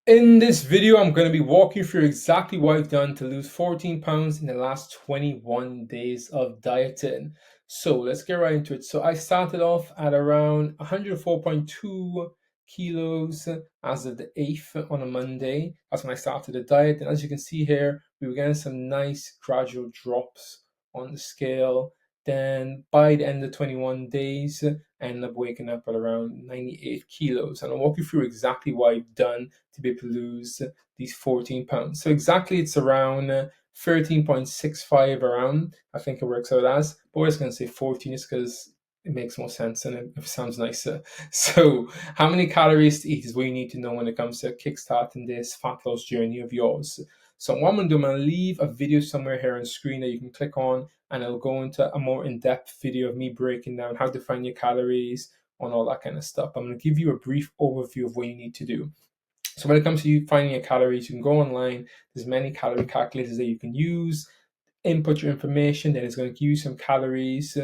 In this video, I'm going to be walking you through exactly what I've done to lose 14 pounds in the last 21 days of dieting. So let's get right into it. So I started off at around 104.2 kilos as of the 8th on a Monday. That's when I started the diet. And as you can see here, we were getting some nice gradual drops on the scale. Then by the end of 21 days, I ended up waking up at around 98 kilos. And I'll walk you through exactly what I've done to be able to lose these 14 pounds. So exactly it's around 13.65 around, I think it works out as, but we're just going to say 14 just because it makes more sense and it sounds nicer. So how many calories to eat is what you need to know when it comes to kickstarting this fat loss journey of yours. So what I'm going to do, I'm going to leave a video somewhere here on the screen that you can click on, and it'll go into a more in-depth video of me breaking down how to find your calories on all that kind of stuff. I'm going to give you a brief overview of what you need to do. So when it comes to you finding your calories, you can go online. There's many calorie calculators that you can use. Input your information, then it's going to give you some calories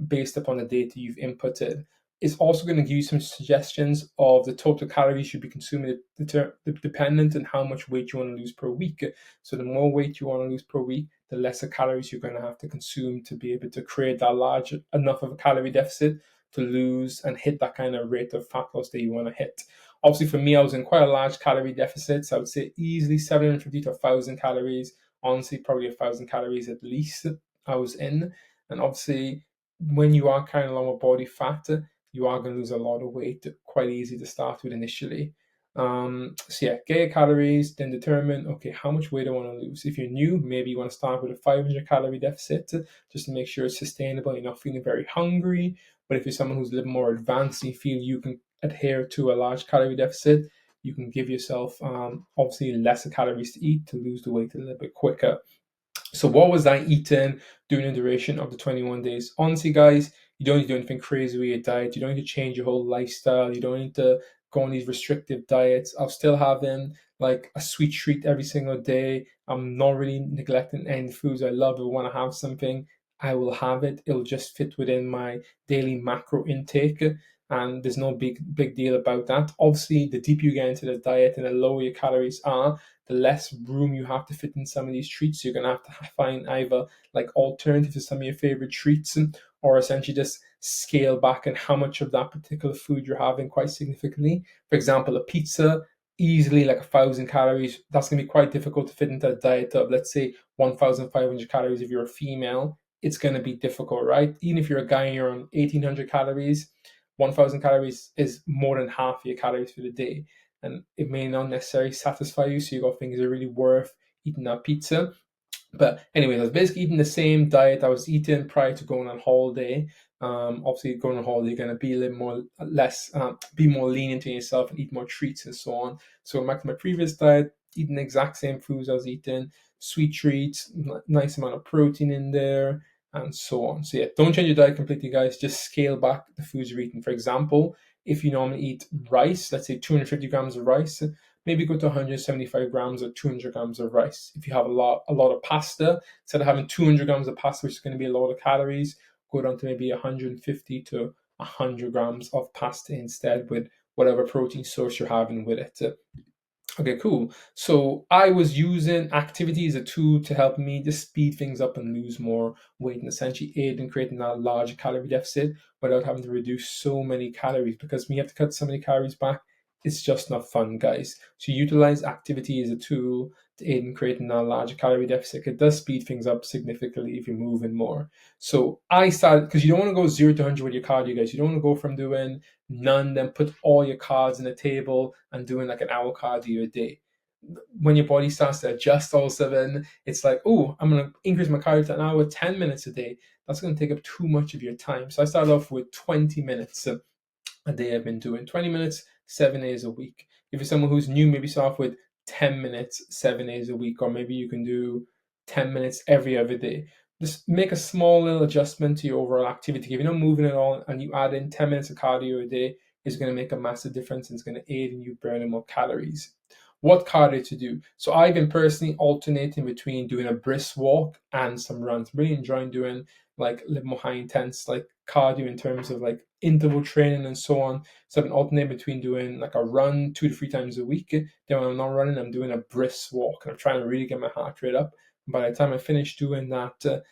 based upon the data you've inputted. It's also going to give you some suggestions of the total calories you should be consuming, dependent on how much weight you want to lose per week. So the more weight you want to lose per week, the lesser calories you're going to have to consume to be able to create that large enough of a calorie deficit to lose and hit that kind of rate of fat loss that you want to hit. Obviously, for me, I was in quite a large calorie deficit, so I would say easily 750 to 1,000 calories. Honestly, probably 1,000 calories at least I was in. And obviously, when you are carrying a lot more body fat, you are going to lose a lot of weight quite easy to start with initially. So yeah, get your calories, then determine, okay, how much weight I want to lose. If you're new, maybe you want to start with a 500 calorie deficit just to make sure it's sustainable. You're not feeling very hungry. But if you're someone who's a little more advanced and you feel you can adhere to a large calorie deficit, you can give yourself obviously lesser calories to eat to lose the weight a little bit quicker. So what was I eating during the duration of the 21 days? Honestly, guys, you don't need to do anything crazy with your diet. You don't need to change your whole lifestyle. You don't need to go on these restrictive diets. I'm still having like a sweet treat every single day. I'm not really neglecting any foods I love. If I want to have something, I will have it. It'll just fit within my daily macro intake. And there's no big deal about that. Obviously, the deeper you get into the diet and the lower your calories are, the less room you have to fit in some of these treats. So you're going to have to find either like alternatives to some of your favorite treats, or essentially just scale back on how much of that particular food you're having quite significantly. For example, a pizza, easily like 1,000 calories. That's going to be quite difficult to fit into a diet of, let's say, 1,500 calories if you're a female. It's going to be difficult, right? Even if you're a guy and you're on 1,800 calories, 1,000 calories is more than half your calories for the day, and it may not necessarily satisfy you. So you got things that are really worth eating that pizza. But anyway, I was basically eating the same diet I was eating prior to going on holiday. Obviously, going on holiday, you're gonna be a little more less, be more lenient to yourself and eat more treats and so on. So back to my previous diet, eating the exact same foods I was eating, sweet treats, nice amount of protein in there, and so on. So yeah, don't change your diet completely, guys. Just scale back the foods you're eating. For example, if you normally eat rice, let's say 250 grams of rice, maybe go to 175 grams or 200 grams of rice. If you have a lot of pasta, instead of having 200 grams of pasta, which is going to be a lot of calories, go down to maybe 150 to 100 grams of pasta instead, with whatever protein source you're having with it. Okay, cool. So I was using activity as a tool to help me just speed things up and lose more weight, and essentially aid in creating that large calorie deficit without having to reduce so many calories, because when you have to cut so many calories back, it's just not fun, guys. So utilize activity as a tool to aid in creating that large calorie deficit. It does speed things up significantly if you're moving more. So I started, because you don't want to go 0 to 100 with your cardio, guys. You don't want to go from doing none, then put all your cards on the table and doing like an hour cardio a day. When your body starts to adjust all of a sudden, it's like, oh, I'm going to increase my cardio to an hour, 10 minutes a day. That's going to take up too much of your time. So I started off with 20 minutes a day. I've been doing 20 minutes, 7 days a week. If you're someone who's new, maybe start off with 10 minutes, 7 days a week, or maybe you can do 10 minutes every other day. Just make a small little adjustment to your overall activity. If you're not moving at all and you add in 10 minutes of cardio a day, it's going to make a massive difference, and it's going to aid in you burning more calories. What cardio to do? So I've been personally alternating between doing a brisk walk and some runs. I'm really enjoying doing like a little more high intense like cardio in terms of like interval training and so on. So I've been alternating between doing like a run 2 to 3 times a week. Then when I'm not running, I'm doing a brisk walk, and I'm trying to really get my heart rate up. And by the time I finish doing that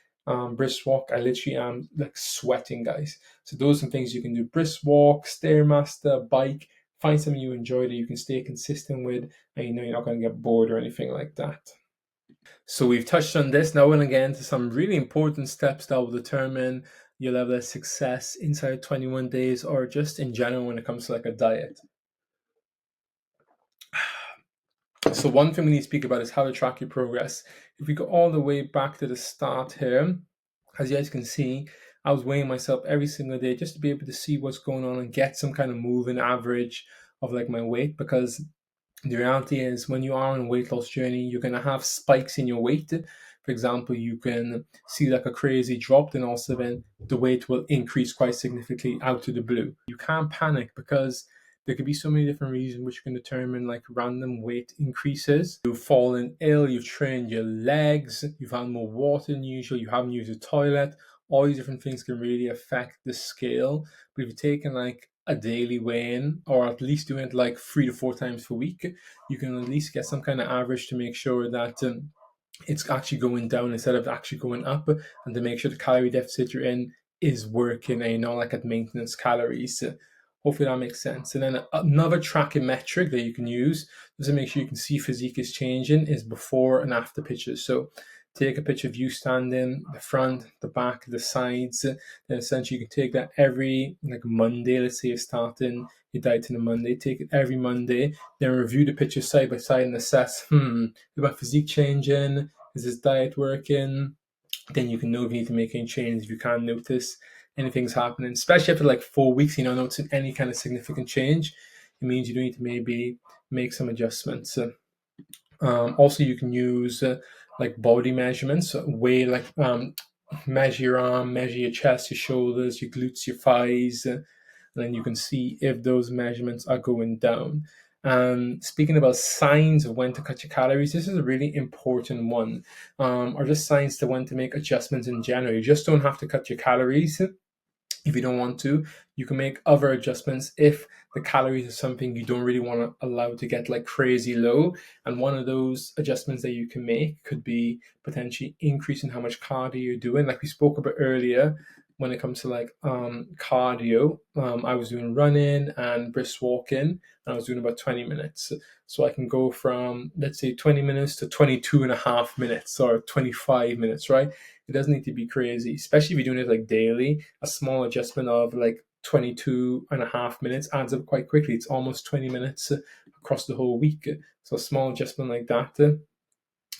brisk walk, I literally am like sweating, guys. So those are some things you can do: brisk walk, stairmaster, bike. Find something you enjoy that you can stay consistent with, and you know you're not going to get bored or anything like that. So we've touched on this. Now we're going to get into some really important steps that will determine your level of success inside 21 days, or just in general when it comes to like a diet. So one thing we need to speak about is how to track your progress. If we go all the way back to the start here, as you guys can see, I was weighing myself every single day just to be able to see what's going on and get some kind of moving average of like my weight, because the reality is when you are on a weight loss journey, you're going to have spikes in your weight. For example, you can see like a crazy drop, then also then the weight will increase quite significantly out of the blue. You can't panic, because there could be so many different reasons which can determine like random weight increases. You've fallen ill, you've trained your legs, you've had more water than usual, you haven't used the toilet. All these different things can really affect the scale. But if you're taking like a daily weigh-in, or at least doing it like 3 to 4 times per week, you can at least get some kind of average to make sure that it's actually going down instead of actually going up, and to make sure the calorie deficit you're in is working and you're not like at maintenance calories. So hopefully that makes sense. And then another tracking metric that you can use just to make sure you can see physique is changing is before and after pictures. So take a picture of you standing, the front, the back, the sides. Then essentially you can take that every like Monday. Let's say you're starting your diet on a Monday. Take it every Monday. Then review the pictures side by side and assess, is my physique changing? Is this diet working? Then you can know if you need to make any changes. If you can't notice anything's happening, especially after like 4 weeks, you're not noticing any kind of significant change, it means you do need to maybe make some adjustments. Also, you can use like body measurements, weigh like measure your arm, measure your chest, your shoulders, your glutes, your thighs, and then you can see if those measurements are going down. Speaking about signs of when to cut your calories, this is a really important one, or just signs to when to make adjustments in general. You just don't have to cut your calories. If you don't want to, you can make other adjustments if the calories are something you don't really want to allow to get like crazy low. And one of those adjustments that you can make could be potentially increasing how much cardio you're doing. Like we spoke about earlier, when it comes to like cardio, I was doing running and brisk walking, and I was doing about 20 minutes. So I can go from, let's say, 20 minutes to 22 and a half minutes or 25 minutes, right? It doesn't need to be crazy, especially if you're doing it like daily. A small adjustment of like 22 and a half minutes adds up quite quickly. It's almost 20 minutes across the whole week. So a small adjustment like that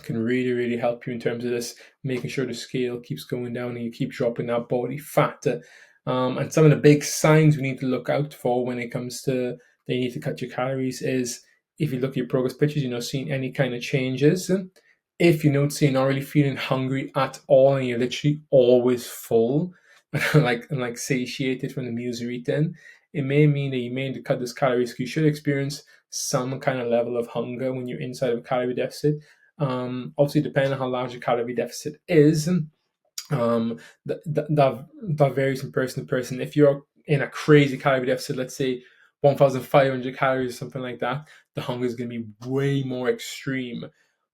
can really, really help you in terms of this, making sure the scale keeps going down and you keep dropping that body fat. And some of the big signs we need to look out for when it comes to that you need to cut your calories is, if you look at your progress pictures, you're not seeing any kind of changes. If you notice you're not really feeling hungry at all and you're literally always full, like satiated from the meals you're eating, it may mean that you may need to cut those calories. You should experience some kind of level of hunger when you're inside of a calorie deficit. Obviously, depending on how large your calorie deficit is, that varies from person to person. If you're in a crazy calorie deficit, let's say 1,500 calories or something like that, the hunger is going to be way more extreme.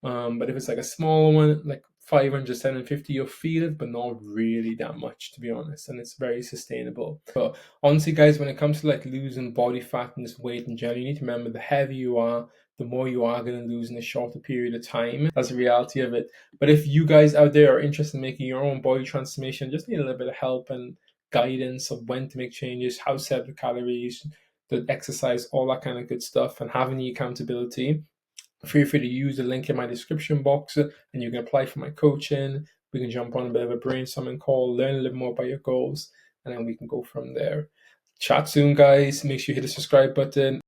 But if it's like a smaller one, like 500, 750, you'll feel it, but not really that much, to be honest. And it's very sustainable. But honestly, guys, when it comes to like losing body fat and this weight in general, you need to remember the heavier you are, the more you are going to lose in a shorter period of time. That's the reality of it. But if you guys out there are interested in making your own body transformation, just need a little bit of help and guidance of when to make changes, how to set the calories, the exercise, all that kind of good stuff, and having the accountability, feel free to use the link in my description box and you can apply for my coaching. We can jump on a bit of a brainstorming call, learn a little more about your goals, and then we can go from there. Chat soon, guys. Make sure you hit the subscribe button.